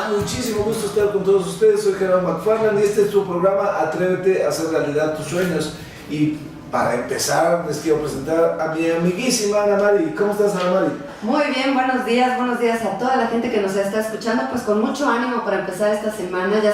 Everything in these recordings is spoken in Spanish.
da muchísimo gusto estar con todos ustedes. Soy Gerardo McFarland y este es tu programa Atrévete a hacer realidad tus sueños. Y para empezar les quiero presentar a mi amiguísima Ana Mari. ¿Cómo estás, Ana Mari? Muy bien, buenos días a toda la gente que nos está escuchando, pues con mucho ánimo para empezar esta semana. Ya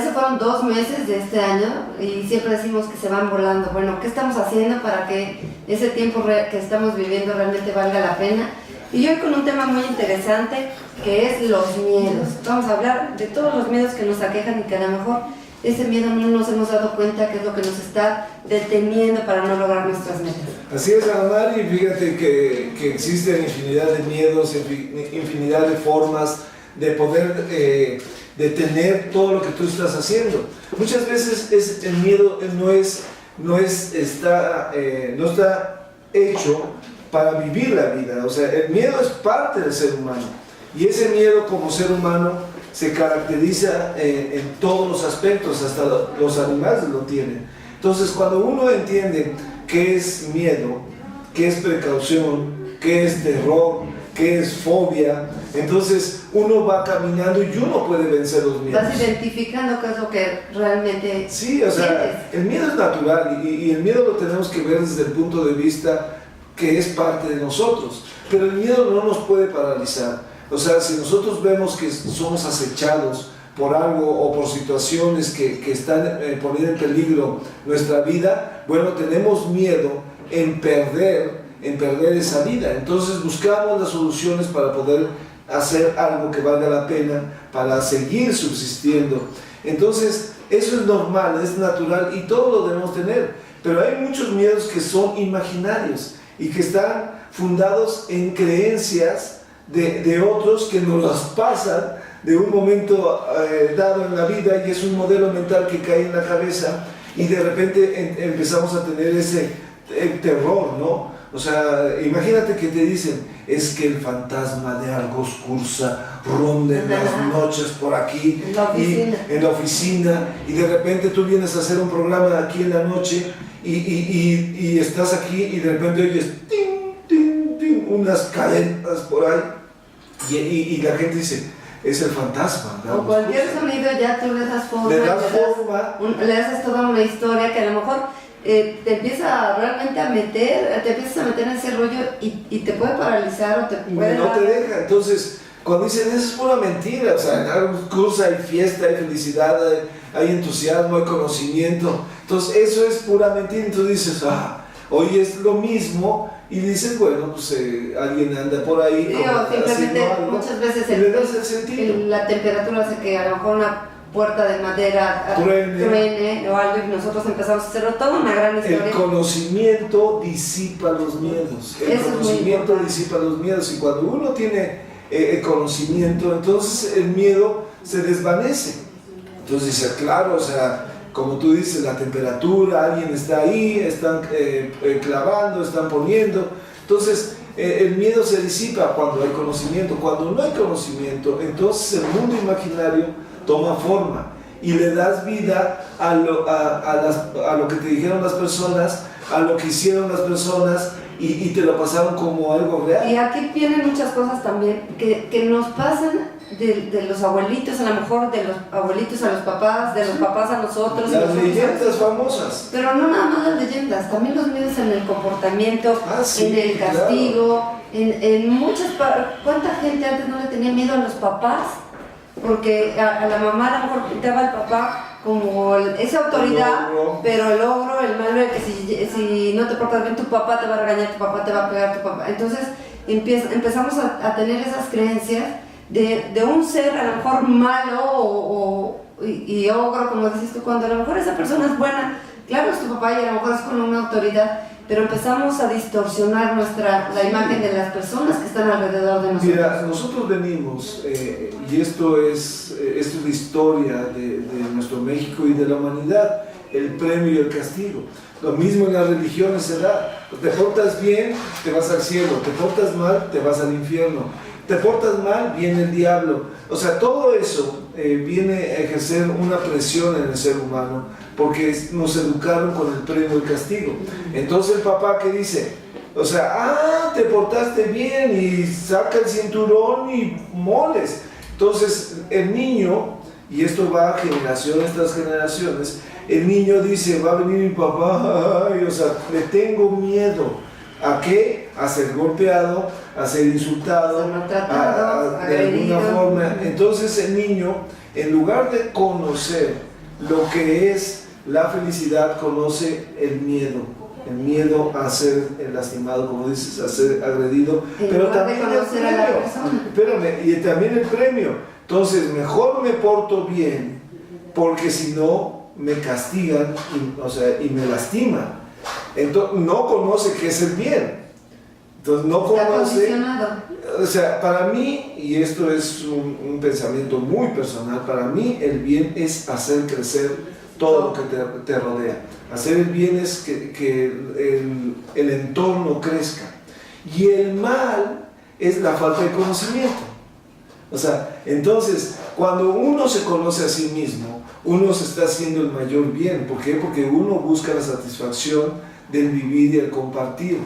se fueron 2 meses de este año y siempre decimos que se van volando. Bueno, ¿qué estamos haciendo para que ese tiempo que estamos viviendo realmente valga la pena? Y hoy con un tema muy interesante que es los miedos. Vamos a hablar de todos los miedos que nos aquejan y que a lo mejor ese miedo no nos hemos dado cuenta que es lo que nos está deteniendo para no lograr nuestras metas. Así es, Ana Mari, fíjate que existen infinidad de miedos, infinidad de formas de poder detener todo lo que tú estás haciendo. Muchas veces el miedo no está hecho para vivir la vida. O sea, el miedo es parte del ser humano y ese miedo como ser humano se caracteriza en todos los aspectos, hasta los animales lo tienen. Entonces, cuando uno entiende qué es miedo, qué es precaución, qué es terror, qué es fobia, entonces uno va caminando y uno puede vencer los miedos. Vas identificando qué es lo que realmente sí, o sea, sientes. El miedo es natural y el miedo lo tenemos que ver desde el punto de vista que es parte de nosotros, pero el miedo no nos puede paralizar. O sea, si nosotros vemos que somos acechados por algo o por situaciones que están poniendo en peligro nuestra vida, bueno, tenemos miedo en perder esa vida. Entonces buscamos las soluciones para poder hacer algo que valga la pena, para seguir subsistiendo. Entonces, eso es normal, es natural y todo lo debemos tener. Pero hay muchos miedos que son imaginarios y que están fundados en creencias de otros que nos las pasan de un momento dado en la vida, y es un modelo mental que cae en la cabeza y de repente empezamos a tener ese terror, ¿no? O sea, imagínate que te dicen, es que el fantasma de Argos Cursa ronda en las noches por aquí, en la oficina, y de repente tú vienes a hacer un programa aquí en la noche y estás aquí y de repente oyes unas cadenas por ahí y la gente dice, es el fantasma. O cualquier sonido ya tú le das forma, le haces toda una historia que a lo mejor te empieza realmente a meter, en ese rollo y te puede paralizar o te puede... No te deja. Entonces, cuando dicen eso es pura mentira, o sea, en algún curso hay fiesta, hay felicidad, hay entusiasmo, hay conocimiento. Entonces, eso es pura mentira. Entonces dices, hoy es lo mismo, y dices, bueno, pues alguien anda por ahí. Sí, o simplemente muchas veces la temperatura hace que a lo mejor una puerta de madera truene o algo, y nosotros empezamos a hacerlo toda una gran historia. El conocimiento disipa los miedos. Y cuando uno tiene el conocimiento, entonces el miedo se desvanece. Entonces dice, claro, o sea, como tú dices, la temperatura, alguien está ahí, están clavando, están poniendo. Entonces el miedo se disipa cuando hay conocimiento. Cuando no hay conocimiento, entonces el mundo imaginario toma forma y le das vida a lo que te dijeron las personas, a lo que hicieron las personas, y te lo pasaron como algo real. Y aquí vienen muchas cosas también que nos pasan de los abuelitos, a lo mejor de los abuelitos a los papás, de los papás a nosotros. Las leyendas famosas. Pero no nada más las leyendas, también los miedos en el comportamiento, en el castigo, claro. en muchas... ¿Cuánta gente antes no le tenía miedo a los papás? Porque a la mamá a lo mejor pintaba al papá como esa autoridad, pero el ogro, el malo, el que si no te portas bien tu papá te va a regañar, tu papá te va a pegar, tu papá. Entonces empezamos a tener esas creencias de un ser a lo mejor malo y ogro, como dices tú, cuando a lo mejor esa persona es buena, claro es tu papá y a lo mejor es con una autoridad, pero empezamos a distorsionar la imagen de las personas que están alrededor de nosotros. Mira, nosotros venimos, y esto es la historia de nuestro México y de la humanidad, el premio y el castigo. Lo mismo en las religiones se da. Te portas bien, te vas al cielo; te portas mal, te vas al infierno; te portas mal, viene el diablo. O sea, todo eso viene a ejercer una presión en el ser humano, porque nos educaron con el premio y el castigo. Entonces el papá, ¿qué dice? O sea, te portaste bien y saca el cinturón y moles. Entonces, el niño, y esto va generaciones tras generaciones, el niño dice, va a venir mi papá, ay, o sea, le tengo miedo. ¿A qué? A ser golpeado, a ser insultado, de alguna forma. Entonces el niño, en lugar de conocer lo que es la felicidad, conoce el miedo a ser lastimado, como dices, a ser agredido, pero también el premio. Espérame, y también el premio. Entonces, mejor me porto bien, porque si no, me castigan y me lastiman. Entonces, no conoce qué es el bien. Entonces, no conoce. O sea, para mí, y esto es un pensamiento muy personal, para mí el bien es hacer crecer todo lo que te rodea. Hacer el bien es que el entorno crezca. Y el mal es la falta de conocimiento. O sea, entonces, cuando uno se conoce a sí mismo, uno se está haciendo el mayor bien. ¿Por qué? Porque uno busca la satisfacción del vivir y el compartir.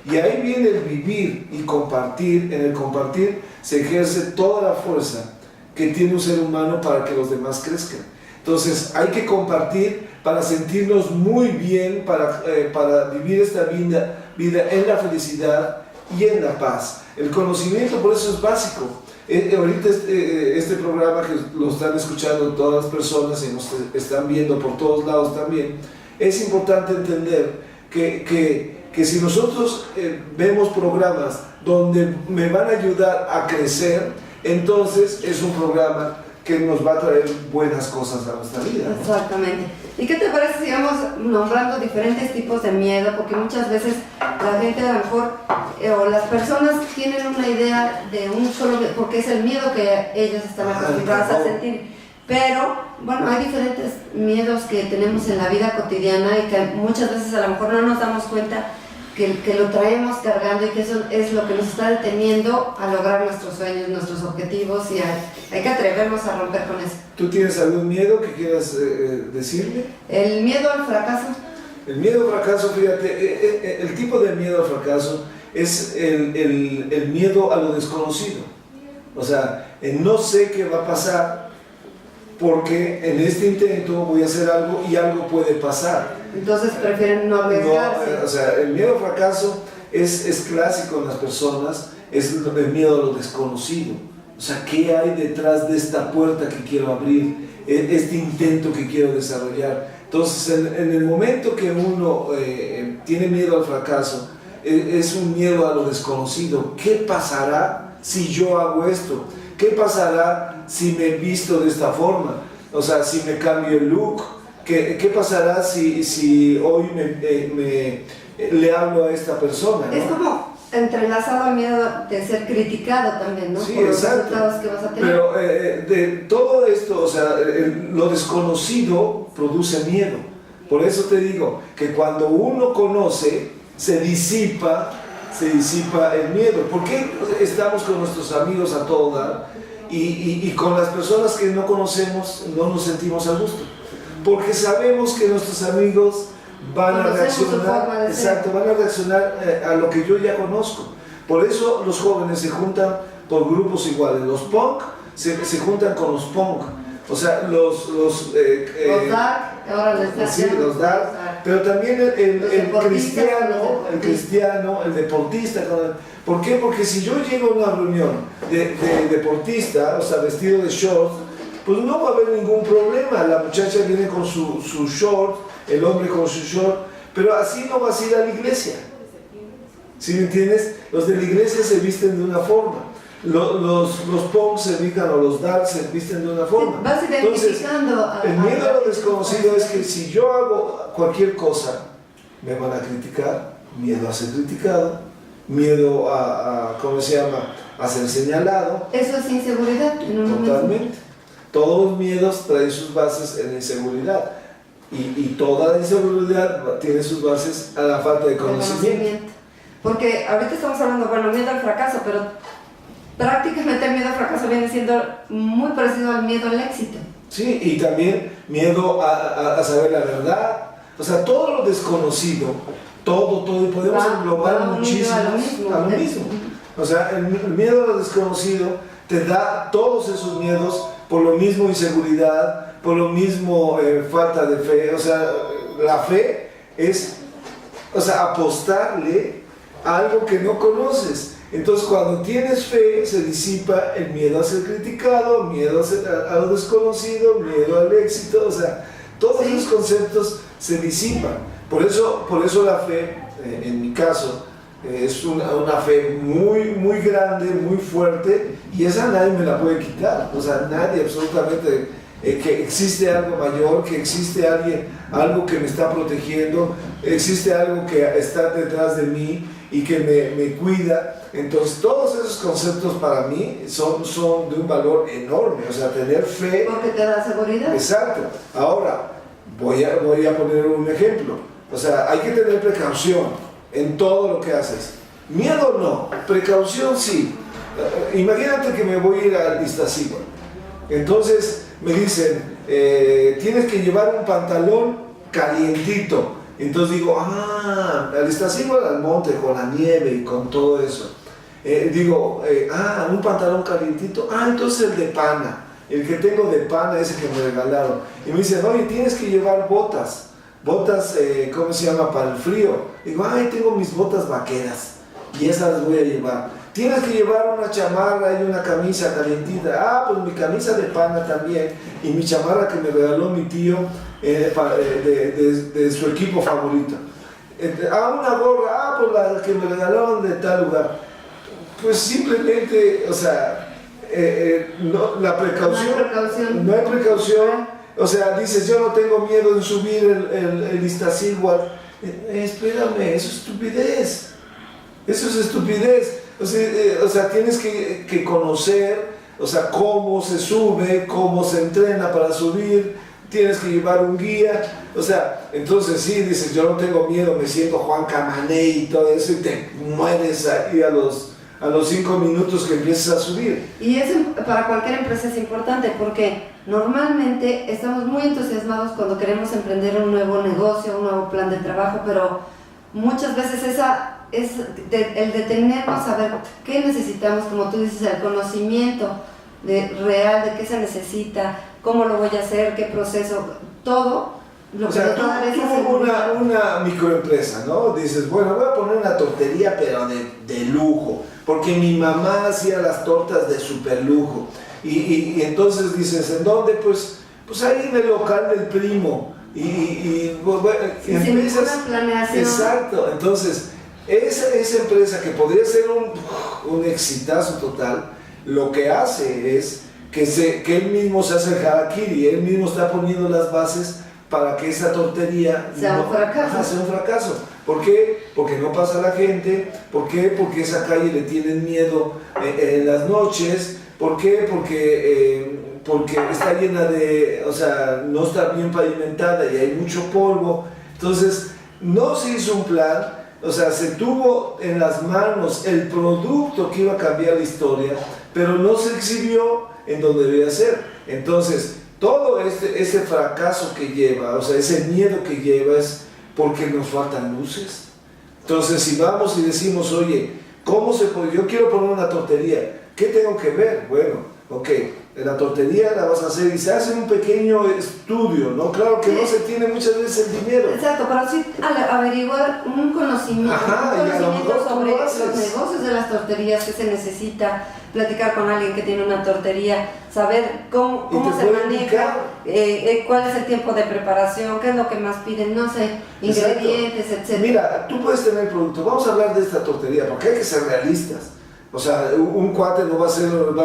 Y ahí viene el vivir y compartir. En el compartir se ejerce toda la fuerza que tiene un ser humano para que los demás crezcan. Entonces hay que compartir para sentirnos muy bien, para vivir esta vida en la felicidad y en la paz. El conocimiento por eso es básico. Ahorita este programa que lo están escuchando todas las personas y nos están viendo por todos lados también, es importante entender que si nosotros vemos programas donde me van a ayudar a crecer, entonces es un programa que nos va a traer buenas cosas a nuestra vida, ¿no? Exactamente. ¿Y qué te parece si vamos nombrando diferentes tipos de miedo? Porque muchas veces la gente a lo mejor, o las personas tienen una idea de un solo, porque es el miedo que ellos están acostumbrados a sentir. Pero, bueno, hay diferentes miedos que tenemos en la vida cotidiana y que muchas veces a lo mejor no nos damos cuenta que lo traemos cargando y que eso es lo que nos está deteniendo a lograr nuestros sueños, nuestros objetivos, y hay que atrevernos a romper con eso. ¿Tú tienes algún miedo que quieras decirme? El miedo al fracaso. El miedo al fracaso, fíjate, el tipo de miedo al fracaso es el miedo a lo desconocido. O sea, no sé qué va a pasar porque en este intento voy a hacer algo y algo puede pasar. Entonces prefieren no arriesgarse. No, o sea, el miedo al fracaso es clásico en las personas, es el miedo a lo desconocido. O sea, ¿qué hay detrás de esta puerta que quiero abrir? Este intento que quiero desarrollar. Entonces, en el momento que uno tiene miedo al fracaso, es un miedo a lo desconocido. ¿Qué pasará si yo hago esto? ¿Qué pasará si me visto de esta forma? O sea, si me cambio el look. ¿Qué pasará si hoy le hablo a esta persona, ¿no? Es como entrelazado al miedo de ser criticado también, ¿no? Sí, por los exacto. resultados que vas a tener. Pero de todo esto, o sea, lo desconocido produce miedo. Por eso te digo que cuando uno conoce, se disipa el miedo. ¿Por qué estamos con nuestros amigos a todo dar y con las personas que no conocemos no nos sentimos a gusto? Porque sabemos que nuestros amigos van a reaccionar, van a reaccionar a lo que yo ya conozco. Por eso los jóvenes se juntan por grupos iguales. Los punk se juntan con los punk. O sea, los dark, ahora les sí, los dark, pero también el cristiano, el deportista. ¿Por qué? Porque si yo llego a una reunión de deportista, o sea, vestido de shorts, pues no va a haber ningún problema. La muchacha viene con su short, el hombre con su short, pero así no vas a ir a la iglesia. ¿Sí me entiendes? Los de la iglesia se visten de una forma. Los punks se visten, o los darks se visten de una forma. Vas identificando. Entonces, el miedo a lo desconocido es que si yo hago cualquier cosa, me van a criticar, miedo a ser criticado, miedo ¿cómo se llama?, a ser señalado. Eso es inseguridad. Totalmente. Todos los miedos traen sus bases en inseguridad. Y toda la inseguridad tiene sus bases a la falta de conocimiento. Porque ahorita estamos hablando, bueno, miedo al fracaso, pero prácticamente el miedo al fracaso viene siendo muy parecido al miedo al éxito. Sí, y también miedo a saber la verdad. O sea, todo lo desconocido, todo, y podemos englobar muchísimo a lo mismo. O sea, el miedo a lo desconocido te da todos esos miedos, por lo mismo inseguridad, por lo mismo falta de fe. O sea, la fe es, o sea, apostarle a algo que no conoces. Entonces, cuando tienes fe, se disipa el miedo a ser criticado, miedo a lo desconocido, miedo al éxito. O sea, todos esos conceptos se disipan. Por eso la fe, en mi caso, es una fe muy grande, muy fuerte, y esa nadie me la puede quitar. O sea, nadie, absolutamente, que existe algo mayor, que existe algo que me está protegiendo, existe algo que está detrás de mí y que me cuida. Entonces, todos esos conceptos para mí son de un valor enorme. O sea, tener fe... Porque te da seguridad. Exacto. Ahora, voy a poner un ejemplo. O sea, hay que tener precaución en todo lo que haces. Miedo no, precaución sí. Imagínate que me voy a ir al Iztaccíhuatl. Entonces me dicen, tienes que llevar un pantalón calientito. Entonces digo, al Iztaccíhuatl, al monte, con la nieve y con todo eso. Un pantalón calientito. Entonces el de pana, el que tengo de pana, ese que me regalaron. Y me dicen, oye, tienes que llevar botas, ¿cómo se llama? Para el frío. Digo, tengo mis botas vaqueras y esas las voy a llevar. Tienes que llevar una chamarra y una camisa calientita. Pues mi camisa de pana también, y mi chamarra que me regaló mi tío de su equipo favorito. Una gorra, pues la que me regalaron de tal lugar. Pues simplemente, o sea, la precaución, no hay precaución. O sea, dices, yo no tengo miedo en subir el Iztaccíhuatl. Espérame, eso es estupidez. Eso es estupidez. O sea, tienes que conocer, o sea, cómo se sube, cómo se entrena para subir. Tienes que llevar un guía. O sea, entonces sí, dices, yo no tengo miedo, me siento Juan Camané y todo eso, y te mueres ahí a los 5 minutos que empiezas a subir. Y eso para cualquier empresa es importante, porque normalmente estamos muy entusiasmados cuando queremos emprender un nuevo negocio, un nuevo plan de trabajo, pero muchas veces el detenernos a ver qué necesitamos, como tú dices, el conocimiento real de qué se necesita, cómo lo voy a hacer, qué proceso, todo. O sea, tú una microempresa, ¿no? Dices, bueno, voy a poner una tortería, pero de lujo, porque mi mamá hacía las tortas de super lujo. Y entonces dices, ¿en dónde? Pues ahí en el local del primo. Sin ninguna planeación. Exacto. Entonces, esa empresa que podría ser un exitazo total, lo que hace es que él mismo se hace el harakiri, él mismo está poniendo las bases para que esa tortería sea un fracaso. ¿Por qué? Porque no pasa la gente. ¿Por qué? Porque esa calle le tienen miedo en las noches. ¿Por qué? Porque está llena o sea, no está bien pavimentada y hay mucho polvo. Entonces, no se hizo un plan. O sea, se tuvo en las manos el producto que iba a cambiar la historia, pero no se exhibió en donde debía ser. Entonces, todo ese fracaso que lleva, o sea, ese miedo que lleva, es porque nos faltan luces. Entonces, si vamos y decimos, oye, ¿cómo se puede? Yo quiero poner una tortería, ¿qué tengo que ver? Bueno, ok, la tortería la vas a hacer y se hace un pequeño estudio, ¿no? Claro que no se tiene muchas veces el dinero. Exacto, pero sí averiguar un conocimiento, sobre los negocios de las torterías, qué se necesita, platicar con alguien que tiene una tortería, saber cómo se maneja, cuál es el tiempo de preparación, qué es lo que más piden, no sé, ingredientes, etc. Mira, tú puedes tener el producto, vamos a hablar de esta tortería, porque hay que ser realistas. O sea, un cuate no va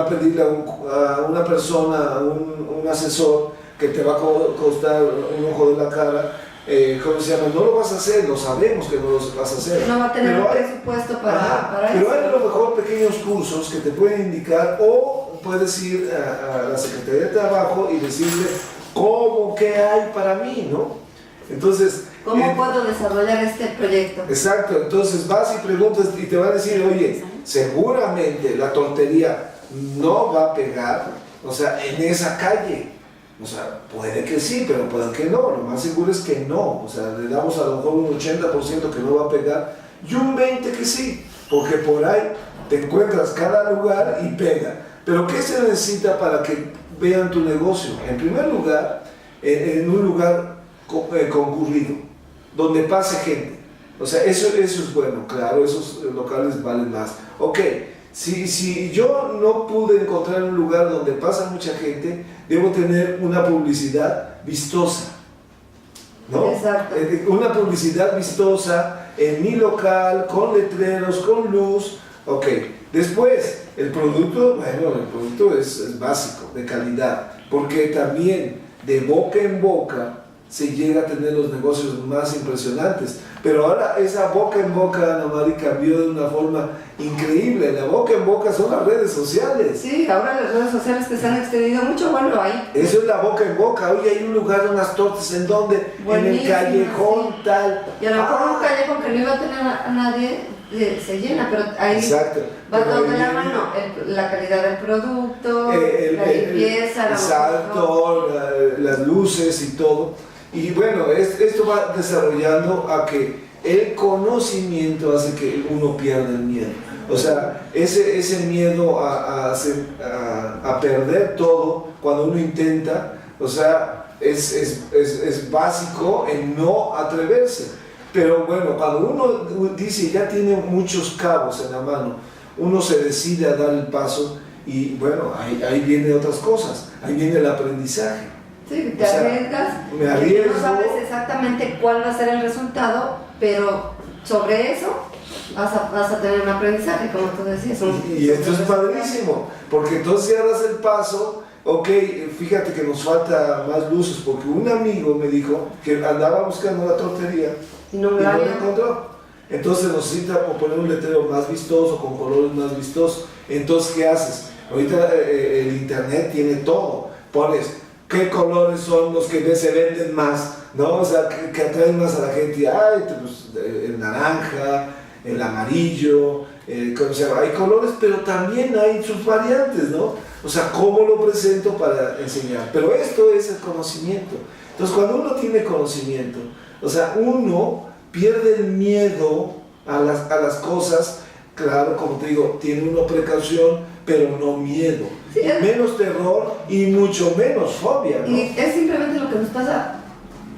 a pedirle a una persona, un asesor, que te va a costar un ojo de la cara. ¿Cómo se llama? No lo vas a hacer, lo sabemos que no lo vas a hacer. No va a tener un presupuesto para eso. Pero hay a lo mejor pequeños cursos que te pueden indicar, o puedes ir a la Secretaría de Trabajo y decirle qué hay para mí, ¿no? Entonces, ¿cómo puedo desarrollar este proyecto? Exacto, entonces vas y preguntas y te va a decir, oye, seguramente la tortería no va a pegar, o sea, en esa calle. O sea, puede que sí, pero puede que no. Lo más seguro es que no. O sea, le damos a lo mejor un 80% que no va a pegar y un 20% que sí. Porque por ahí te encuentras cada lugar y pega. Pero ¿qué se necesita para que vean tu negocio? En primer lugar, en un lugar concurrido, donde pase gente. O sea, eso es bueno, claro, esos locales valen más. Ok, si yo no pude encontrar un lugar donde pasa mucha gente, debo tener una publicidad vistosa, ¿no? Exacto. Una publicidad vistosa en mi local, con letreros, con luz. Ok, después, el producto, bueno, el producto es básico, de calidad, porque también de boca en boca se llega a tener los negocios más impresionantes. Pero ahora esa boca en boca, Ana Mari, cambió de una forma increíble. La boca en boca son las redes sociales. Sí, ahora las redes sociales que se han extendido mucho, bueno, ahí. Eso es la boca en boca. Hoy hay un lugar, unas tortas, ¿en dónde? Buenísimo, en el callejón, sí. Tal. Y a lo mejor un callejón que no iba a tener a nadie, se llena, pero ahí exacto. va todo de la mano. La calidad del producto, la limpieza, exacto, las luces y todo. Y bueno, esto va desarrollando a que el conocimiento hace que uno pierda el miedo. O sea, ese miedo a perder todo cuando uno intenta, o sea, es básico en no atreverse. Pero bueno, cuando uno dice ya tiene muchos cabos en la mano, uno se decide a dar el paso y bueno, ahí vienen otras cosas, ahí viene el aprendizaje. Sí, te arriesgas, me arriesgo. No sabes exactamente cuál va a ser el resultado, pero sobre eso vas a tener un aprendizaje, como tú decías. Y esto es padrísimo, porque entonces ya das el paso. Ok, fíjate que nos falta más luces, porque un amigo me dijo que andaba buscando la tortería y no la encontró. Entonces necesita poner un letrero más vistoso, con colores más vistosos. Entonces, ¿qué haces? Ahorita el internet tiene todo. Pones qué colores son los que se venden más, ¿no? O sea, que atraen más a la gente. Ay, pues, el naranja, el amarillo, o sea, hay colores, pero también hay sus variantes, ¿no? O sea, ¿cómo lo presento para enseñar? Pero esto es el conocimiento. Entonces, cuando uno tiene conocimiento, o sea, uno pierde el miedo a las cosas. Claro, como te digo, tiene una precaución, pero no miedo. Sí, menos terror y mucho menos fobia, ¿no? Y es simplemente lo que nos pasa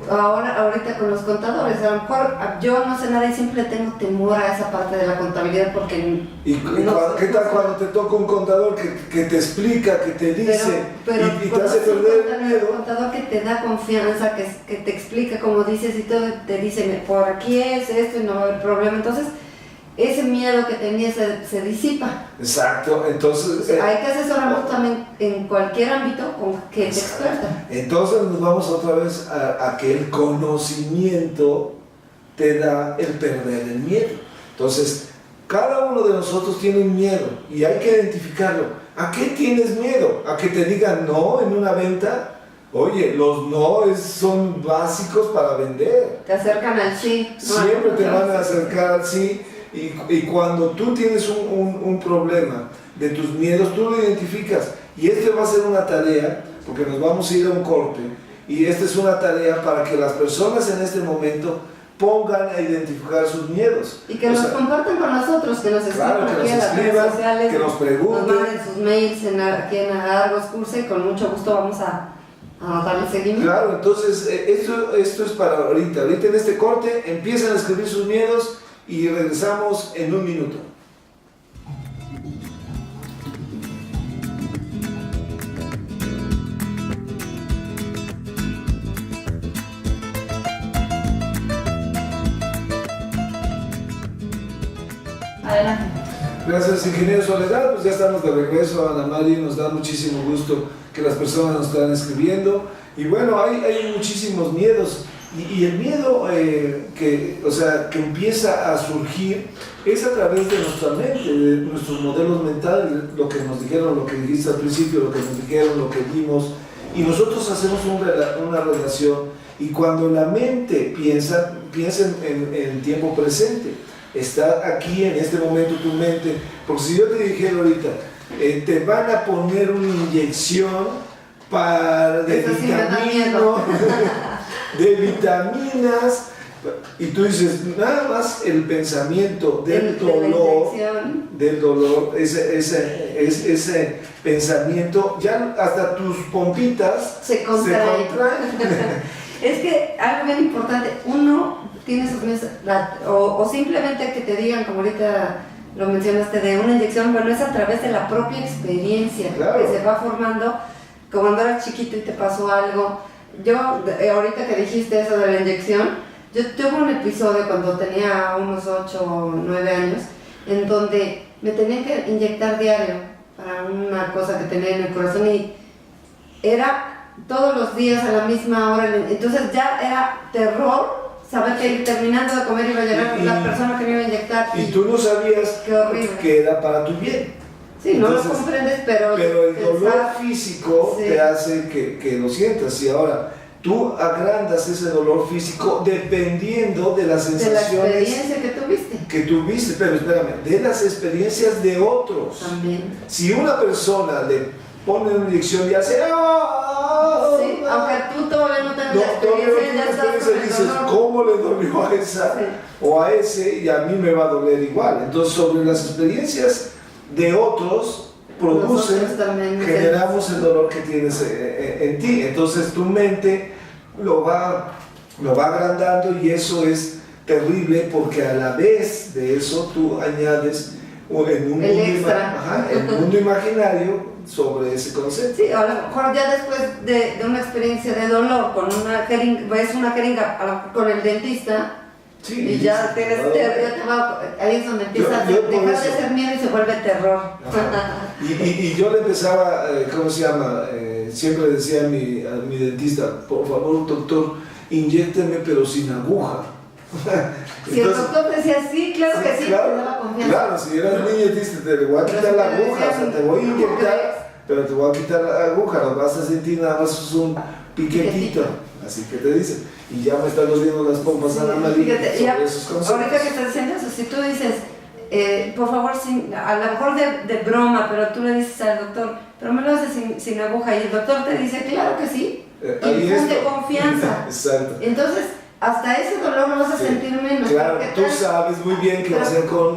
ahorita con los contadores. A lo mejor yo no sé nada y siempre tengo temor a esa parte de la contabilidad porque... ¿Qué tal cuando te toca un contador que te explica, que te dice y te hace perder el miedo? Un contador que te da confianza, que te explica como dices y todo, te dice, por aquí es esto y no va a haber problema. Entonces, ese miedo que tenías se disipa. Exacto, entonces... hay que asesorarnos también en cualquier ámbito con gente experta. Entonces nos vamos otra vez a que el conocimiento te da el perder el miedo. Entonces, cada uno de nosotros tiene un miedo y hay que identificarlo. ¿A qué tienes miedo? ¿A que te digan no en una venta? Oye, los no son básicos para vender. Te acercan al sí. Siempre te van a acercar al sí. Y cuando tú tienes un problema de tus miedos, tú lo identificas. Y esto va a ser una tarea, porque nos vamos a ir a un corte, y esta es una tarea para que las personas en este momento pongan a identificar sus miedos. Y que nos compartan con nosotros, que nos escriban aquí en las redes sociales, que nos pregunten. Nos manden sus mails aquí en Argos Curse y con mucho gusto vamos a darle seguimiento. Claro, entonces esto es para ahorita. Ahorita en este corte empiezan a escribir sus miedos y regresamos en un minuto. Adelante. Gracias, ingeniero Soledad. Pues ya estamos de regreso, Ana Mari. Nos da muchísimo gusto que las personas nos están escribiendo. Y bueno, hay muchísimos miedos. Y el miedo que empieza a surgir es a través de nuestra mente, de nuestros modelos mentales, lo que nos dijeron, lo que dijiste al principio, lo que nos dijeron, lo que vimos. Y nosotros hacemos una relación. Y cuando la mente piensa en el tiempo presente. Está aquí en este momento tu mente, porque si yo te dijera ahorita, te van a poner una inyección de vitaminas Y tú dices, nada más el pensamiento del dolor, ese pensamiento, ya hasta tus pompitas se contraen. Es que algo bien importante, uno tiene sus meses, o simplemente que te digan, como ahorita lo mencionaste, de una inyección, bueno, es a través de la propia experiencia, claro, que se va formando. Como cuando eras chiquito y te pasó algo. Yo, ahorita que dijiste eso de la inyección, yo tuve un episodio cuando tenía unos 8 o 9 años, en donde me tenían que inyectar diario para una cosa que tenía en el corazón, y era todos los días a la misma hora. Entonces ya era terror saber que terminando de comer iba a llegar la persona que me iba a inyectar. Y tú no sabías que era para tu bien. Sí, entonces, no lo comprendes, pero el dolor físico te hace que lo sientas. Y ahora, tú agrandas ese dolor físico dependiendo de las sensaciones, de la experiencia que tuviste. Pero espérame, de las experiencias de otros. También. Si una persona le pone una inyección y hace sí, aunque tú todavía no tengas la experiencia, dices, ¿cómo le dolió a esa o a ese? Y a mí me va a doler igual. Entonces, sobre las experiencias de otros generamos el dolor que tienes en ti. Entonces tu mente lo va agrandando, y eso es terrible, porque a la vez de eso tú añades el mundo imaginario sobre ese concepto. Sí, a lo mejor ya después de una experiencia de dolor con una jeringa con el dentista. Sí, y ya tienes ahí es donde empieza a dejar de ser miedo y se vuelve terror. Y yo le empezaba, ¿cómo se llama? Siempre decía a mi dentista, por favor, doctor, inyécteme pero sin aguja. Si el doctor decía sí, claro que sí, claro, te daba confianza. Claro, si eras niño y te voy a quitar la aguja, o sea, te voy a inyectar, pero te voy a quitar la aguja, no vas a sentir nada más, es un piquetito. Así que te dicen, y ya me están doliendo las pompas a la María sobre esos conceptos. Ahorita que estás diciendo eso, si tú dices, por favor, a lo mejor de broma, pero tú le dices al doctor, pero me lo haces sin aguja, y el doctor te dice, claro que sí, infunde confianza. Exacto. Entonces, hasta ese dolor lo vas a sentir menos. Claro, tú sabes muy bien que va a ser con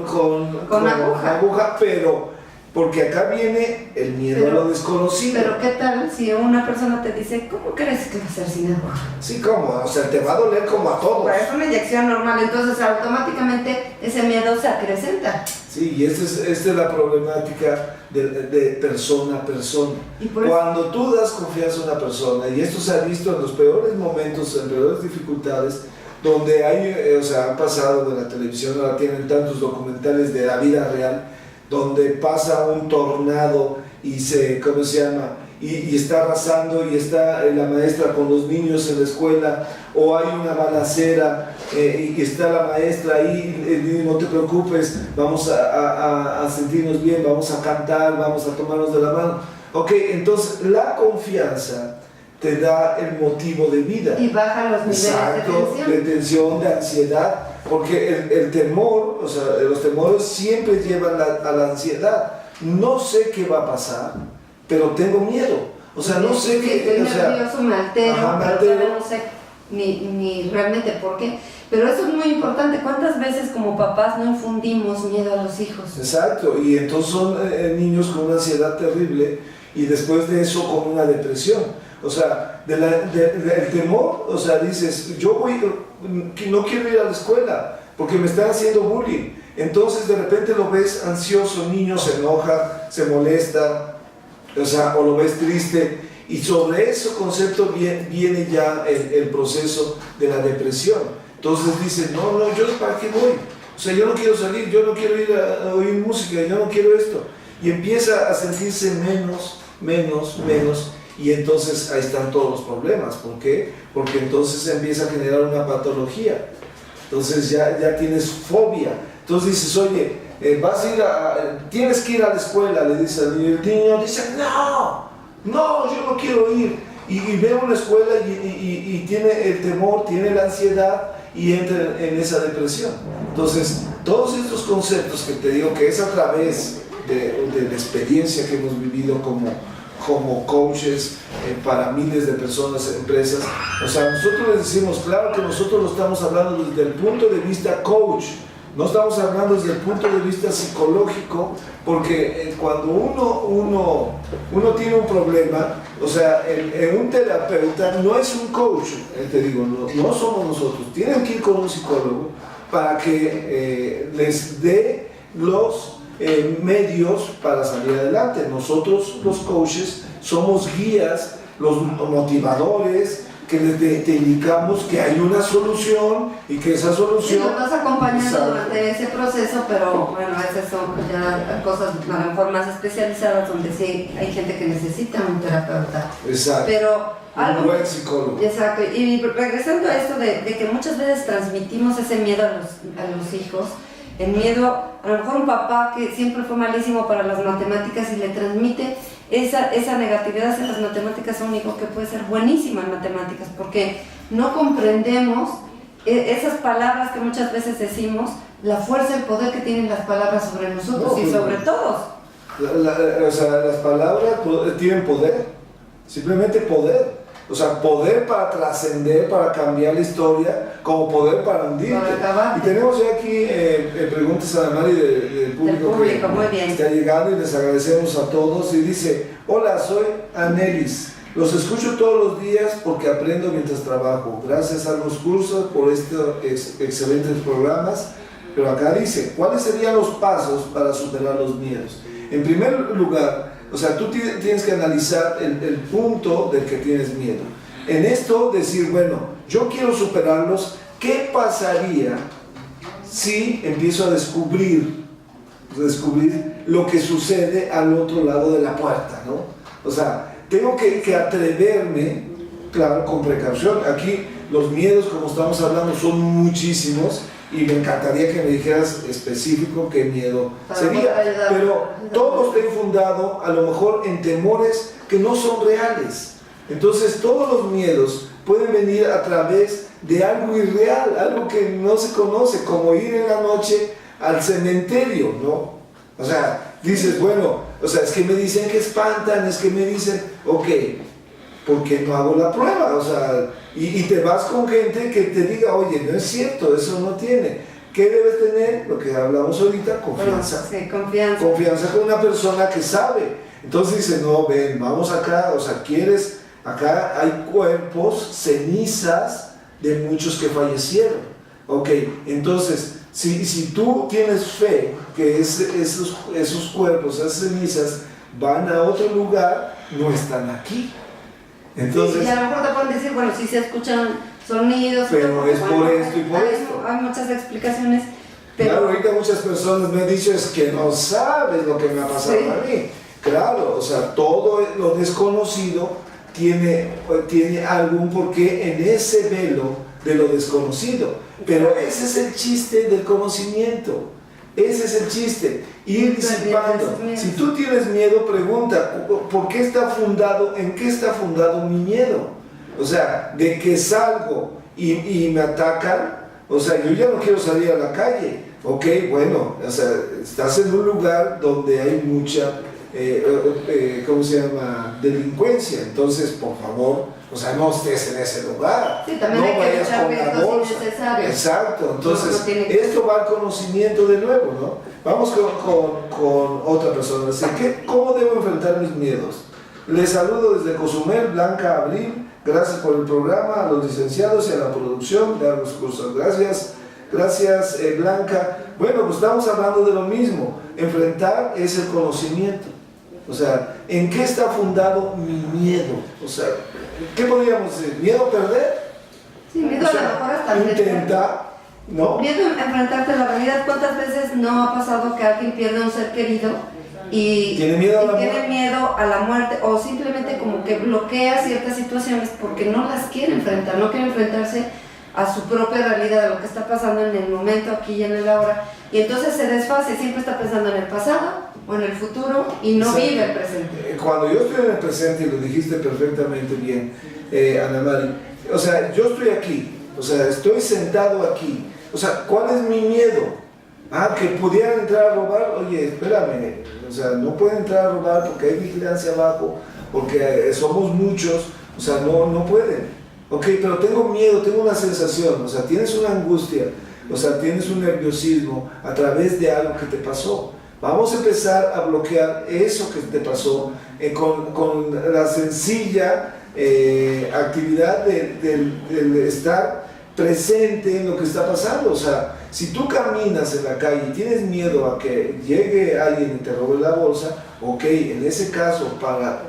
aguja, pero porque acá viene el miedo a lo desconocido. Pero ¿qué tal si una persona te dice, ¿cómo crees que va a ser sin aguja? Sí, ¿cómo? O sea, te va a doler como a todos. Pero es una inyección normal, entonces automáticamente ese miedo se acrecenta. Sí, y esta es la problemática de persona a persona. Cuando tú das confianza a una persona, y esto se ha visto en los peores momentos, en peores dificultades, donde hay, han pasado de la televisión, ahora tienen tantos documentales de la vida real, donde pasa un tornado y y está arrasando, y está la maestra con los niños en la escuela, o hay una balacera y está la maestra ahí, no te preocupes, vamos a sentirnos bien, vamos a cantar, vamos a tomarnos de la mano. Ok, entonces la confianza te da el motivo de vida. Y baja los niveles de tensión, de ansiedad, porque el temor, los temores siempre llevan a la ansiedad. No sé qué va a pasar, pero tengo miedo. No sé qué. Estoy nervioso, me altero, pero no sé ni realmente por qué. Pero eso es muy importante. ¿Cuántas veces como papás no infundimos miedo a los hijos? Exacto, y entonces son niños con una ansiedad terrible, y después de eso con una depresión. Del temor, dices, no quiero ir a la escuela porque me están haciendo bullying. Entonces de repente lo ves ansioso, el niño se enoja, se molesta, o lo ves triste, y sobre ese concepto viene ya el proceso de la depresión. Entonces dices, no, ¿yo para qué voy? Yo no quiero salir, yo no quiero ir a oír música, yo no quiero esto. Y empieza a sentirse menos, y entonces ahí están todos los problemas. ¿Por qué? Porque entonces se empieza a generar una patología. Entonces ya tienes fobia. Entonces dices, oye, tienes que ir a la escuela, le dice al niño. El niño dice, no, yo no quiero ir. Y ve a una escuela y tiene el temor, tiene la ansiedad, y entra en esa depresión. Entonces, todos estos conceptos que te digo, que es a través de la experiencia que hemos vivido como coaches para miles de personas, empresas. O sea, nosotros les decimos, claro que nosotros lo estamos hablando desde el punto de vista coach, no estamos hablando desde el punto de vista psicológico, porque cuando uno tiene un problema, o sea, un terapeuta no es un coach, te digo, no somos nosotros, tienen que ir con un psicólogo para que les dé los medios para salir adelante. Nosotros los coaches somos guías, los motivadores, que te indicamos que hay una solución y que esa solución... Sí, nos vas acompañando durante ese proceso, pero bueno, esas son ya cosas a lo mejor más especializadas donde sí hay gente que necesita un terapeuta. Exacto. Pero un buen psicólogo. Exacto. Y regresando a esto de que muchas veces transmitimos ese miedo a los hijos, el miedo, a lo mejor un papá que siempre fue malísimo para las matemáticas y le transmite esa negatividad hacia las matemáticas a un hijo que puede ser buenísimo en matemáticas, porque no comprendemos esas palabras que muchas veces decimos, la fuerza y el poder que tienen las palabras sobre nosotros y sobre todos. O sea, las palabras tienen poder, simplemente poder. O sea, poder para trascender, para cambiar la historia, como poder para hundirte. Y tenemos ya aquí preguntas a Mari del público que muy bien. Está llegando y les agradecemos a todos. Y dice, hola, soy Anelis. Los escucho todos los días porque aprendo mientras trabajo. Gracias a los cursos por estos excelentes programas. Pero acá dice, ¿cuáles serían los pasos para superar los miedos? En primer lugar, o sea, tú tienes que analizar el punto del que tienes miedo. En esto decir, bueno, yo quiero superarlos, ¿qué pasaría si empiezo a descubrir lo que sucede al otro lado de la puerta, ¿no? O sea, tengo que atreverme, claro, con precaución. Aquí los miedos, como estamos hablando, son muchísimos. Y me encantaría que me dijeras específico qué miedo sería, pero todo está infundado a lo mejor en temores que no son reales. Entonces todos los miedos pueden venir a través de algo irreal, algo que no se conoce, como ir en la noche al cementerio, ¿no? O sea, dices, bueno, o sea, es que me dicen que espantan, es que me dicen, ok, ¿por qué no hago la prueba? O sea, y te vas con gente que te diga, oye, no es cierto, eso no tiene. ¿Qué debes tener? Lo que hablamos ahorita, confianza. Sí, confianza. Confianza con una persona que sabe. Entonces dice, no, ven, vamos acá, o sea, ¿quieres? Acá hay cuerpos, cenizas de muchos que fallecieron. Ok, entonces, si tú tienes fe que esos cuerpos, esas cenizas, van a otro lugar, no están aquí. Entonces, y a lo mejor te pueden decir, bueno, si se escuchan sonidos, pero es por esto y por esto. Hay muchas explicaciones. Pero... Claro, ahorita muchas personas me han dicho, es que no sabes lo que me ha pasado a mí. Claro, o sea, todo lo desconocido tiene algún porqué en ese velo de lo desconocido. Pero ese es el chiste del conocimiento. Ese es el chiste, ir disipando. Si tú tienes miedo, pregunta, ¿por qué está fundado, en qué está fundado mi miedo? O sea, de que salgo y me atacan, o sea, yo ya no quiero salir a la calle. Ok, bueno, o sea, estás en un lugar donde hay mucha, ¿cómo se llama?, delincuencia. Entonces, por favor, o sea, no estés en ese lugar. Sí, también no hay que vayas echar con la bolsa. Exacto, entonces, esto va al conocimiento de nuevo, ¿no? Vamos con otra persona. Así que, ¿cómo debo enfrentar mis miedos? Les saludo desde Cozumel, Blanca Abril. Gracias por el programa, a los licenciados y a la producción de los cursos. Gracias, Blanca. Bueno, pues estamos hablando de lo mismo. Enfrentar es el conocimiento. O sea, ¿en qué está fundado mi miedo? O sea, ¿qué podríamos decir? ¿Miedo a perder? Sí, miedo, o sea, a lo mejor hasta intentar, ¿no? Miedo a enfrentarte a la realidad. ¿Cuántas veces no ha pasado que alguien pierde un ser querido y tiene miedo a la muerte, o simplemente como que bloquea ciertas situaciones porque no las quiere enfrentar, no quiere enfrentarse a su propia realidad, a lo que está pasando en el momento, aquí y en el ahora, y entonces se desfase, siempre está pensando en el pasado o en el futuro y no vive el presente. Cuando yo estoy en el presente, y lo dijiste perfectamente bien, Ana Mari, o sea, yo estoy aquí, o sea, estoy sentado aquí, o sea, ¿cuál es mi miedo? Que pudieran entrar a robar. Oye, espérame, o sea, no pueden entrar a robar porque hay vigilancia abajo, porque somos muchos, o sea, no pueden. Ok, pero tengo miedo, tengo una sensación, o sea, tienes una angustia, o sea, tienes un nerviosismo a través de algo que te pasó. Vamos a empezar a bloquear eso que te pasó con la sencilla actividad de estar presente en lo que está pasando. O sea, si tú caminas en la calle y tienes miedo a que llegue alguien y te robe la bolsa, ok, en ese caso, para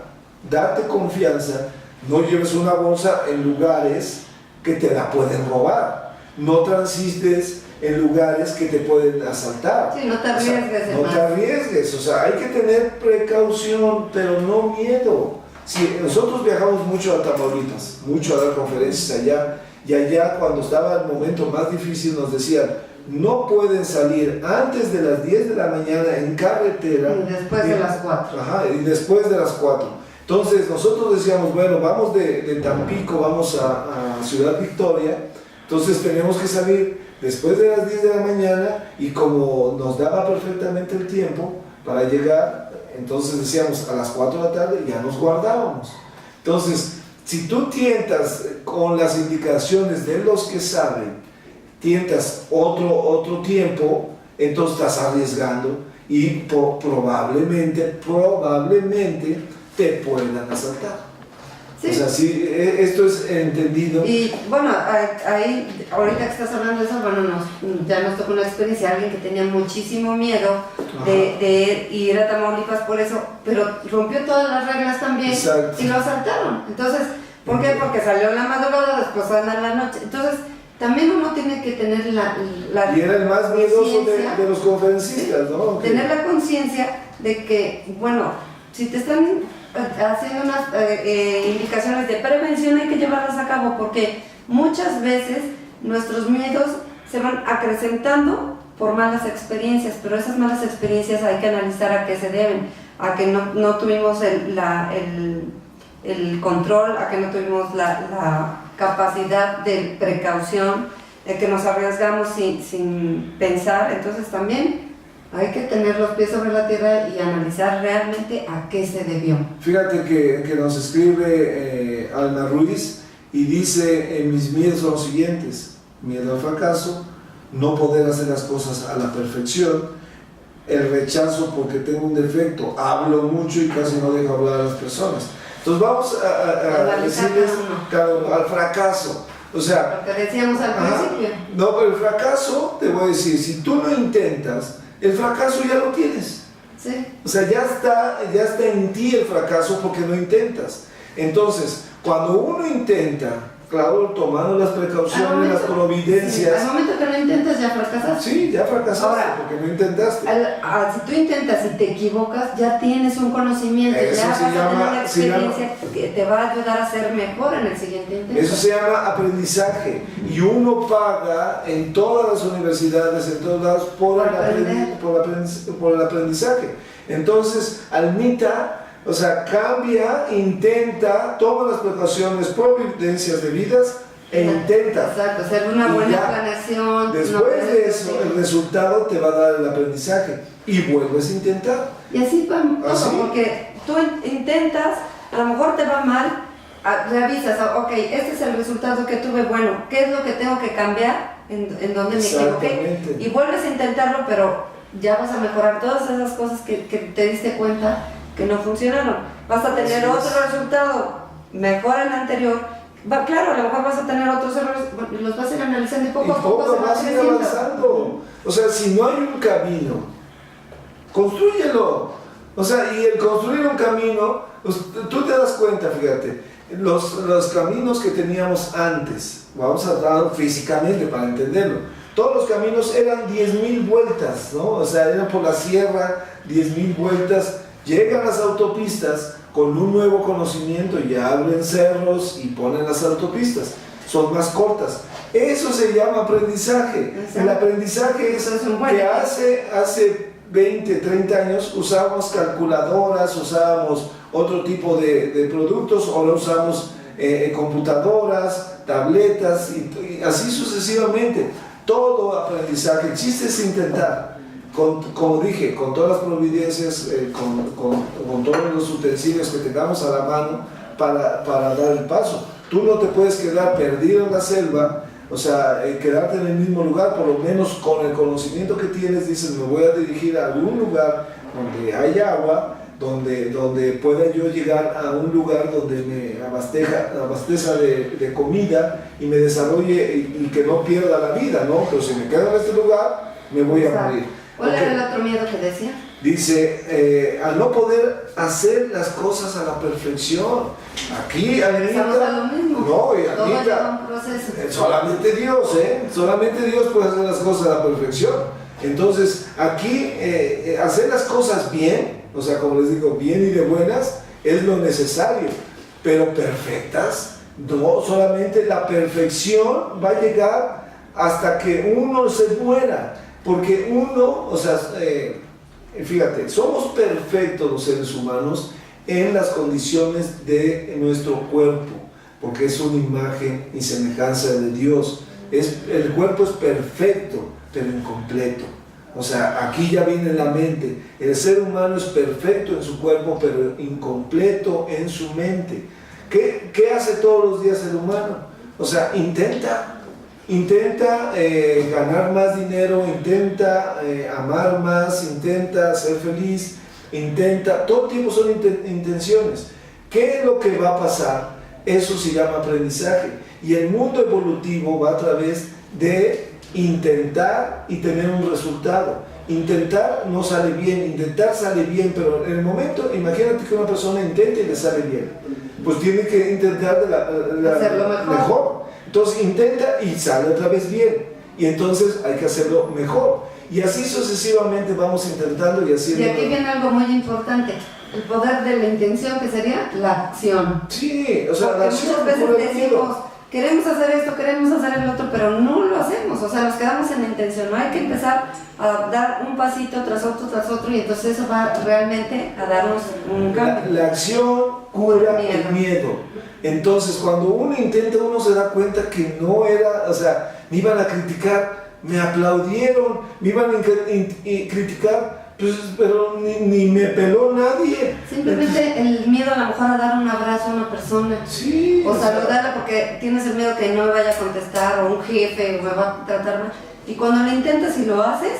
darte confianza, no lleves una bolsa en lugares que te la pueden robar. No transites en lugares que te pueden asaltar. Sí, no te arriesgues. No te arriesgues, o sea, hay que tener precaución, pero no miedo. Si nosotros viajamos mucho a Tamaulipas, mucho a dar conferencias allá, y allá cuando estaba el momento más difícil nos decían, no pueden salir antes de las 10 de la mañana en carretera. Y después de las 4. Ajá, y después de las 4. Entonces nosotros decíamos, bueno, vamos de Tampico, vamos a Ciudad Victoria, entonces tenemos que salir después de las 10 de la mañana y como nos daba perfectamente el tiempo para llegar, entonces decíamos a las 4 de la tarde ya nos guardábamos. Entonces, si tú tientas con las indicaciones de los que saben, tientas otro tiempo, entonces estás arriesgando y probablemente te puedan asaltar. Sí. O sea, sí, esto es entendido. Y bueno, ahí, ahorita que estás hablando de eso, bueno, ya nos tocó una experiencia, alguien que tenía muchísimo miedo de ir a Tamaulipas por eso, pero rompió todas las reglas también. Exacto. Y lo asaltaron. Entonces, ¿por qué? Porque salió en la madrugada, después anda en la noche. Entonces, también uno tiene que tener la y era el más miedoso de los conferencistas, ¿no? Tener la conciencia de que, bueno, si te están haciendo unas indicaciones de prevención, hay que llevarlas a cabo, porque muchas veces nuestros miedos se van acrecentando por malas experiencias, pero esas malas experiencias hay que analizar a qué se deben, a que no tuvimos el control, a que no tuvimos la capacidad de precaución, de que nos arriesgamos sin pensar. Entonces también hay que tener los pies sobre la tierra y analizar realmente a qué se debió. Fíjate que nos escribe Alma Ruiz y dice, mis miedos son los siguientes: miedo al fracaso, no poder hacer las cosas a la perfección, el rechazo porque tengo un defecto, hablo mucho y casi no dejo hablar a las personas. Entonces vamos a decirles al fracaso. O sea, lo que decíamos al principio. No, pero el fracaso, te voy a decir, si tú lo intentas, el fracaso ya lo tienes. Sí. O sea, ya está en ti el fracaso porque no intentas. Entonces, cuando uno intenta, claro, tomando las precauciones, las providencias. Sí, al momento que no intentas ya fracasaste. Sí, ya fracasaste. Ahora, porque no intentaste. Si tú intentas y te equivocas, ya tienes un conocimiento, eso ya vas a tener la experiencia que te va a ayudar a ser mejor en el siguiente intento. Eso se llama aprendizaje. Y uno paga en todas las universidades, en todos lados, por el aprendizaje. Entonces, Almita, o sea, cambia, intenta, toma las precauciones, providencias debidas e intenta. Exacto, hacer una buena planeación. Después de eso, el resultado te va a dar el aprendizaje y vuelves a intentar. Y así pasa, porque tú intentas, a lo mejor te va mal, revisas, ok, este es el resultado que tuve, bueno, ¿qué es lo que tengo que cambiar? ¿En dónde me equivoqué? Y vuelves a intentarlo, pero ya vas a mejorar todas esas cosas que te diste cuenta que no funcionaron. Vas a tener otro resultado mejor al anterior. Claro, a lo mejor vas a tener otros errores, los vas a ir analizando y poco a poco vas a ir avanzando. O sea, si no hay un camino, constrúyelo. O sea, y el construir un camino, pues, tú te das cuenta, fíjate, los caminos que teníamos antes, vamos a hablar físicamente para entenderlo, todos los caminos eran 10,000 vueltas, ¿no? O sea, eran por la sierra, 10,000 vueltas. Llegan las autopistas con un nuevo conocimiento, ya abren cerros y ponen las autopistas, son más cortas. Eso se llama aprendizaje. Exacto. El aprendizaje es que hace 20, 30 años usábamos calculadoras, usábamos otro tipo de productos, ahora usamos computadoras, tabletas y así sucesivamente. Todo aprendizaje, el chiste es intentar. como dije, con todas las providencias, con todos los utensilios que tengamos a la mano para dar el paso. Tú no te puedes quedar perdido en la selva, o sea, quedarte en el mismo lugar, por lo menos con el conocimiento que tienes, dices, me voy a dirigir a algún lugar donde hay agua, donde pueda yo llegar a un lugar donde me abasteza de comida y me desarrolle y que no pierda la vida, ¿no? Pero si me quedo en este lugar, me voy a morir. ¿Cuál era el otro miedo que decía? Dice, al no poder hacer las cosas a la perfección. Aquí, Anita, no, y Anita, solamente Dios, solamente Dios puede hacer las cosas a la perfección. Entonces, aquí, hacer las cosas bien, o sea, como les digo, bien y de buenas, es lo necesario, pero perfectas, no, solamente la perfección va a llegar hasta que uno se muera, porque uno, o sea, fíjate, somos perfectos los seres humanos en las condiciones de nuestro cuerpo, porque es una imagen y semejanza de Dios. El cuerpo es perfecto, pero incompleto. O sea, aquí ya viene en la mente, el ser humano es perfecto en su cuerpo, pero incompleto en su mente. ¿Qué hace todos los días el humano? O sea, intenta ganar más dinero, intenta amar más, intenta ser feliz, todo el tiempo son intenciones. ¿Qué es lo que va a pasar? Eso se llama aprendizaje. Y el mundo evolutivo va a través de intentar y tener un resultado. Intentar no sale bien, intentar sale bien, pero en el momento, imagínate que una persona intente y le sale bien, pues tiene que intentar hacerlo mejor. Entonces intenta y sale otra vez bien, y entonces hay que hacerlo mejor, y así sucesivamente vamos intentando y haciendo. Y aquí viene algo muy importante, el poder de la intención, que sería la acción. Sí, o sea, porque la acción, muchas veces decimos, queremos hacer esto, queremos hacer el otro, pero no lo hacemos, o sea, nos quedamos en la intención. No hay que empezar a dar un pasito tras otro, y entonces eso va realmente a darnos un cambio. La acción cura el miedo. Entonces, cuando uno intenta, uno se da cuenta que no era, o sea, me iban a criticar, me aplaudieron, me iban a criticar, pues, pero ni me peló nadie. Simplemente el miedo a lo mejor a dar un abrazo a una persona, sí, o saludarla porque tienes el miedo que no me vaya a contestar, o un jefe, o me va a tratar mal. Y cuando lo intentas y lo haces,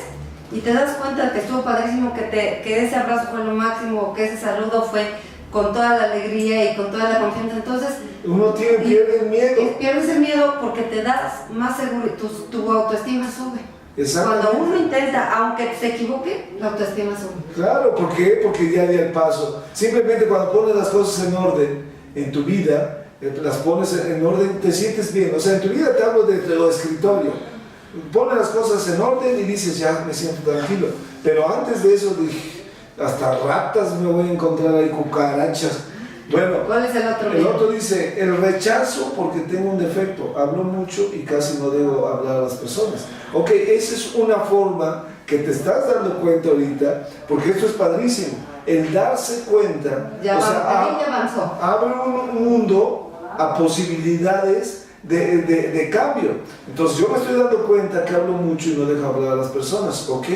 y te das cuenta que estuvo padrísimo, que ese abrazo fue lo máximo, o que ese saludo fue con toda la alegría y con toda la confianza, entonces uno pierde el miedo. Pierdes el miedo porque te das más seguro, tu autoestima sube. Cuando uno intenta, aunque se equivoque, la autoestima sube. Claro, ¿por qué? Porque ya di el paso. Simplemente cuando pones las cosas en orden en tu vida, las pones en orden, te sientes bien. O sea, en tu vida te hablo de lo escritorio. Pones las cosas en orden y dices, ya me siento tranquilo. Pero antes de eso dije, hasta ratas me voy a encontrar ahí, cucarachas. Bueno, ¿cuál es el otro? El otro dice, el rechazo porque tengo un defecto. Hablo mucho y casi no debo hablar a las personas. Ok, esa es una forma que te estás dando cuenta ahorita, porque esto es padrísimo. El darse cuenta, ya avanzó. Abre un mundo a posibilidades de cambio. Entonces yo me estoy dando cuenta que hablo mucho y no dejo hablar a las personas. Ok,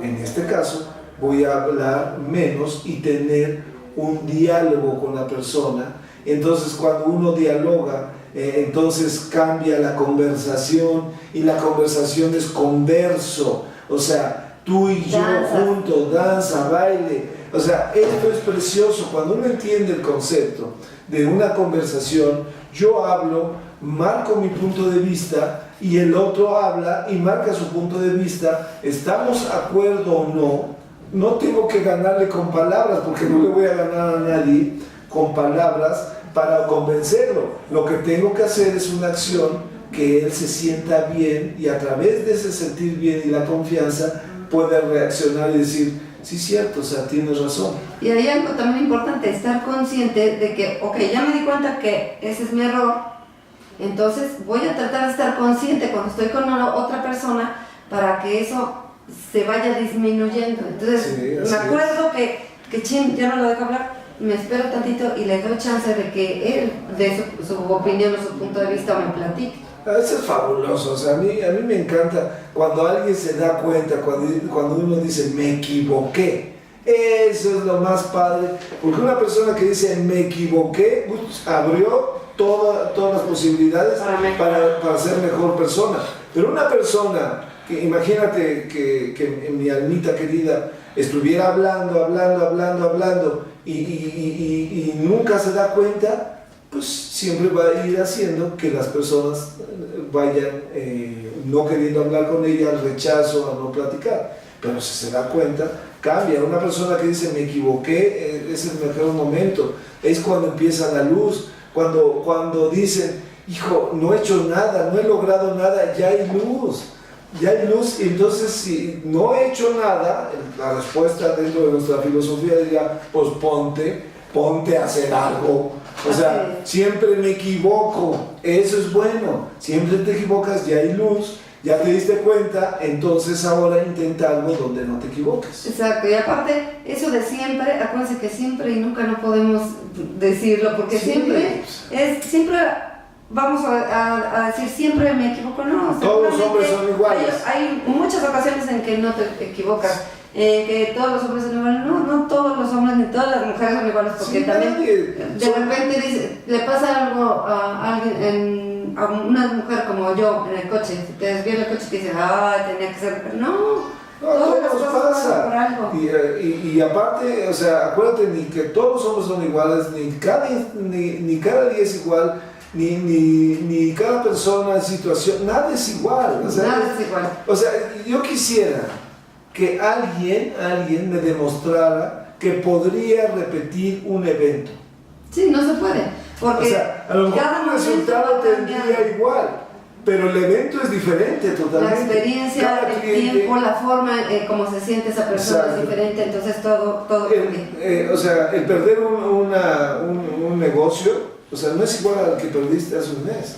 en este caso voy a hablar menos y tener un diálogo con la persona. Entonces cuando uno dialoga, entonces cambia la conversación, y la conversación es converso, o sea, tú y yo juntos, danza, baile, o sea, esto es precioso. Cuando uno entiende el concepto de una conversación, yo hablo, marco mi punto de vista y el otro habla y marca su punto de vista, estamos de acuerdo o no. No tengo que ganarle con palabras, porque no le voy a ganar a nadie con palabras para convencerlo. Lo que tengo que hacer es una acción, que él se sienta bien, y a través de ese sentir bien y la confianza puede reaccionar y decir, sí, cierto, o sea, tienes razón. Y hay algo también importante, estar consciente de que, ok, ya me di cuenta que ese es mi error, entonces voy a tratar de estar consciente cuando estoy con otra persona para que eso se vaya disminuyendo. Entonces, sí, me acuerdo que chin, ya no lo dejo hablar, me espero tantito y le doy chance de que él dé su opinión o su punto de vista o me platique. Eso es fabuloso, o sea, a mí me encanta cuando alguien se da cuenta, cuando uno dice me equivoqué. Eso es lo más padre, porque una persona que dice me equivoqué, abrió todas las posibilidades para ser mejor persona. Pero una persona que, imagínate que mi almita querida estuviera hablando y nunca se da cuenta, pues siempre va a ir haciendo que las personas vayan no queriendo hablar con ella, al rechazo, a no platicar. Pero si se da cuenta, cambia. Una persona que dice me equivoqué, es el mejor momento. Es cuando empieza la luz, cuando dicen, hijo, no he hecho nada, no he logrado nada, ya hay luz. Y entonces si no he hecho nada, la respuesta dentro de nuestra filosofía diría, pues ponte a hacer algo. O sea, siempre me equivoco, eso es bueno, siempre te equivocas, ya hay luz, ya te diste cuenta, entonces ahora intenta algo donde no te equivoques. Exacto, y aparte, eso de siempre, acuérdense que siempre y nunca no podemos decirlo, porque sí, siempre vamos a decir siempre me equivoco, no. Todos los hombres son iguales. Hay muchas ocasiones en que no te equivocas. Que todos los hombres son iguales, no todos los hombres ni todas las mujeres son iguales, porque también de repente le pasa algo a alguien, a una mujer como yo en el coche, si te desvía el coche y te dice, tenía que ser, no, todas las cosas pasan por algo. Y aparte, o sea, acuérdate, ni que todos los hombres son iguales, ni cada día es igual, ni cada persona, situación, nada es igual. O sea, nada es igual. O sea, yo quisiera que alguien me demostrara que podría repetir un evento. Sí, no se puede, porque o sea, a lo mejor el resultado tendría igual, pero el evento es diferente totalmente. La experiencia, el tiempo, la forma como se siente esa persona. Exacto. Es diferente, entonces todo cambia. O sea, el perder un negocio, o sea, no es igual al que perdiste hace un mes.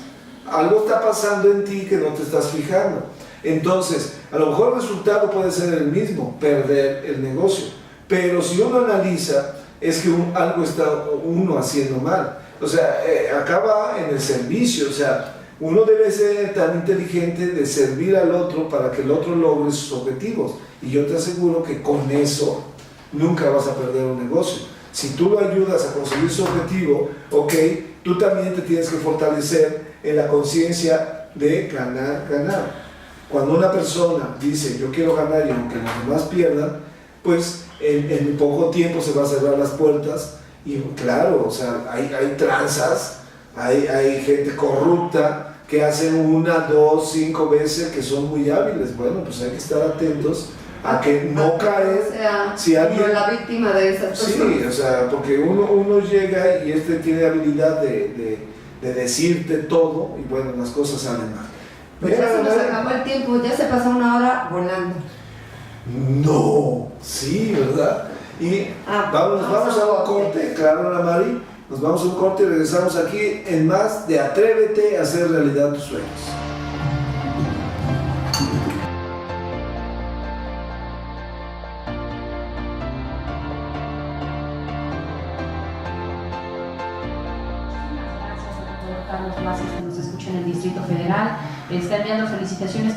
Algo está pasando en ti que no te estás fijando. Entonces, a lo mejor el resultado puede ser el mismo, perder el negocio. Pero si uno analiza, es que algo está uno haciendo mal. O sea, acaba en el servicio. O sea, uno debe ser tan inteligente de servir al otro para que el otro logre sus objetivos. Y yo te aseguro que con eso nunca vas a perder un negocio. Si tú lo ayudas a conseguir su objetivo, ok, tú también te tienes que fortalecer en la conciencia de ganar. Cuando una persona dice yo quiero ganar y aunque los demás pierdan, pues en poco tiempo se va a cerrar las puertas y claro, o sea, hay tranzas, hay gente corrupta que hacen 1, 2, 5 veces que son muy hábiles. Bueno, pues hay que estar atentos a que no caer, o sea, si alguien, la víctima de esas personas. Sí, o sea, porque uno llega y tiene habilidad de decirte todo y bueno, las cosas salen mal. Pues ya se nos acabó el tiempo, ya se pasó 1 hora volando. No, sí, ¿verdad? Y vamos a un corte, claro, Ana Mari, nos vamos a un corte y regresamos aquí en más de Atrévete a hacer realidad tus sueños. Que nos escuchan en el Distrito Federal, está enviando felicitaciones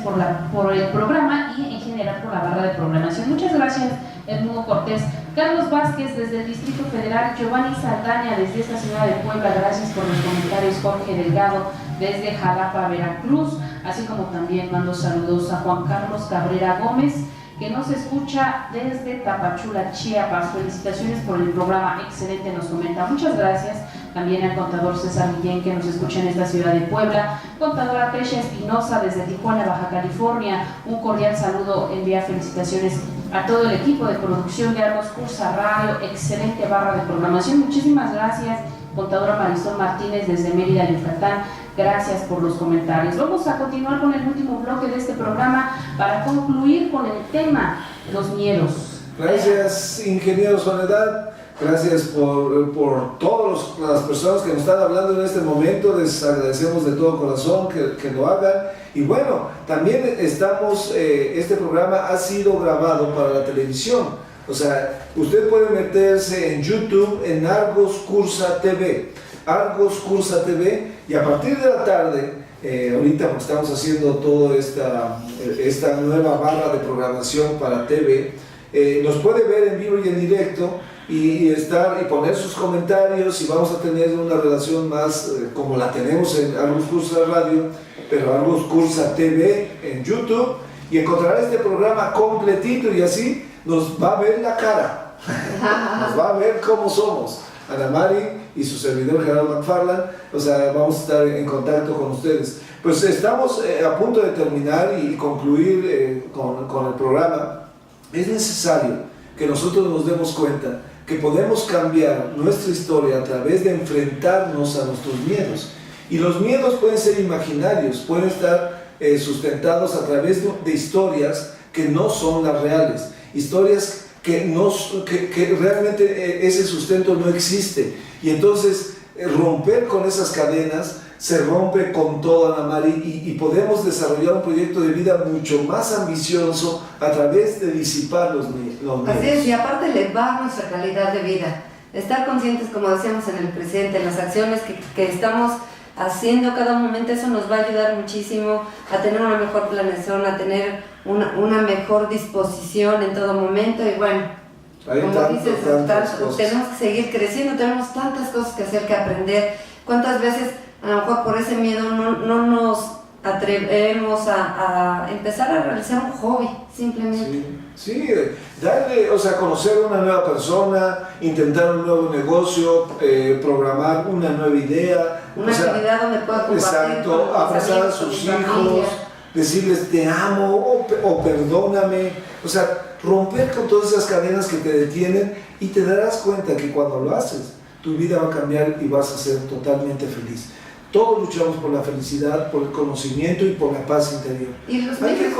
por el programa y en general por la barra de programación. Muchas gracias, Edmundo Cortés. Carlos Vázquez desde el Distrito Federal, Giovanni Saldaña desde esta ciudad de Puebla, gracias por los comentarios. Jorge Delgado desde Jalapa, Veracruz, así como también mando saludos a Juan Carlos Cabrera Gómez, que nos escucha desde Tapachula, Chiapas. Felicitaciones por el programa, excelente, nos comenta. Muchas gracias. También al contador César Guillén, que nos escucha en esta ciudad de Puebla. Contadora Pesha Espinosa desde Tijuana, Baja California. Un cordial saludo, envía felicitaciones a todo el equipo de producción de Argos Cursa Radio. Excelente barra de programación. Muchísimas gracias. Contadora Marisol Martínez desde Mérida, Yucatán. Gracias por los comentarios. Vamos a continuar con el último bloque de este programa para concluir con el tema, los miedos. Gracias, ingeniero Soledad. Gracias por todas las personas que nos están hablando en este momento. Les agradecemos de todo corazón que lo hagan. Y bueno, también este programa ha sido grabado para la televisión. O sea, usted puede meterse en YouTube en Argos Cursa TV. Argos Cursa TV, Y a partir de la tarde, ahorita estamos haciendo toda esta nueva barra de programación para TV, nos puede ver en vivo y en directo y poner sus comentarios, y vamos a tener una relación más como la tenemos en Argos Cursa Radio, pero Argos Cursa TV en YouTube, y encontrará este programa completito y así nos va a ver la cara, nos va a ver cómo somos, Ana Mari y su servidor Gerardo McFarland. O sea, vamos a estar en contacto con ustedes. Pues estamos a punto de terminar y concluir con el programa. Es necesario que nosotros nos demos cuenta que podemos cambiar nuestra historia a través de enfrentarnos a nuestros miedos. Y los miedos pueden ser imaginarios, pueden estar sustentados a través de historias que no son las reales, historias que realmente ese sustento no existe. Y entonces romper con esas cadenas se rompe con todo, Ana Mari, y podemos desarrollar un proyecto de vida mucho más ambicioso a través de disipar los miedos. Así es, y aparte elevar nuestra calidad de vida, estar conscientes, como decíamos, en el presente, en las acciones que estamos haciendo cada momento. Eso nos va a ayudar muchísimo a tener una mejor planeación, a tener una mejor disposición en todo momento. Y bueno, como dices, tenemos que seguir creciendo, tenemos tantas cosas que hacer, que aprender. ¿Cuántas veces a lo mejor por ese miedo no nos atrevemos a empezar a realizar un hobby, simplemente? Sí, darle, o sea, conocer a una nueva persona, intentar un nuevo negocio, programar una nueva idea. Una actividad donde pueda compartir. Exacto, abrazar a sus hijos, decirles te amo o perdóname. O sea, romper con todas esas cadenas que te detienen, y te darás cuenta que cuando lo haces, tu vida va a cambiar y vas a ser totalmente feliz. Todos luchamos por la felicidad, por el conocimiento y por la paz interior. Y los hay que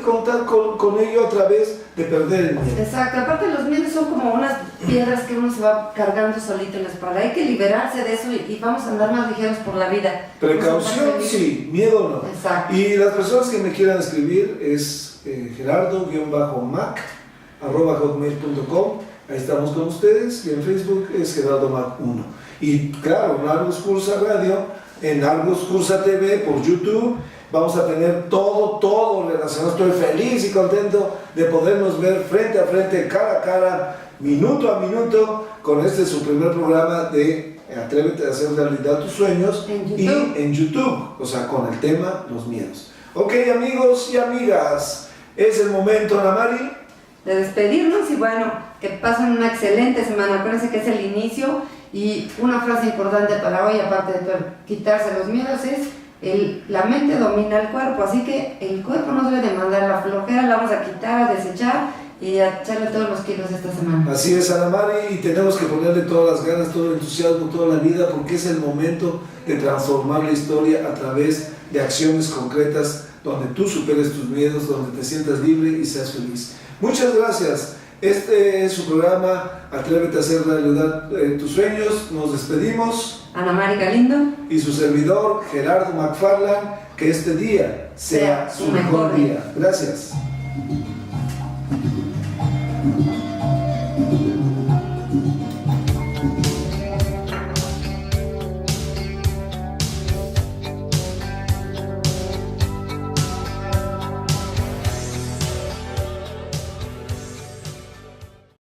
contar con ello a través de perder el miedo. Exacto, aparte los miedos son como unas piedras que uno se va cargando solito en la espalda. Hay que liberarse de eso y vamos a andar más ligeros por la vida. Precaución sí, miedo no. Exacto. Y las personas que me quieran escribir es gerardo-mac@hotmail.com. Ahí estamos con ustedes, y en Facebook es Gerardo Mac 1. Y claro, en Argos Cursa Radio, en Argos Cursa TV, por YouTube, vamos a tener todo relacionado. Estoy feliz y contento de podernos ver frente a frente, cara a cara, minuto a minuto, con su primer programa de Atrévete a hacer realidad tus sueños, y en YouTube, o sea, con el tema los miedos. Ok, amigos y amigas, es el momento, Ana Mari, de despedirnos, y bueno, que pasen una excelente semana. Acuérdense que es el inicio, y una frase importante para hoy, aparte de quitarse los miedos, es la mente domina el cuerpo, así que el cuerpo no debe de mandar. La flojera la vamos a quitar, a desechar y a echarle todos los kilos esta semana. Así es, Ana Mari, y tenemos que ponerle todas las ganas, todo el entusiasmo, toda la vida, porque es el momento de transformar la historia a través de acciones concretas, donde tú superes tus miedos, donde te sientas libre y seas feliz. Muchas gracias. Este es su programa Atrévete a hacer realidad tus sueños. Nos despedimos. Ana Mari Galindo y su servidor Gerardo McFarland. Que este día sea su mejor día. Gracias.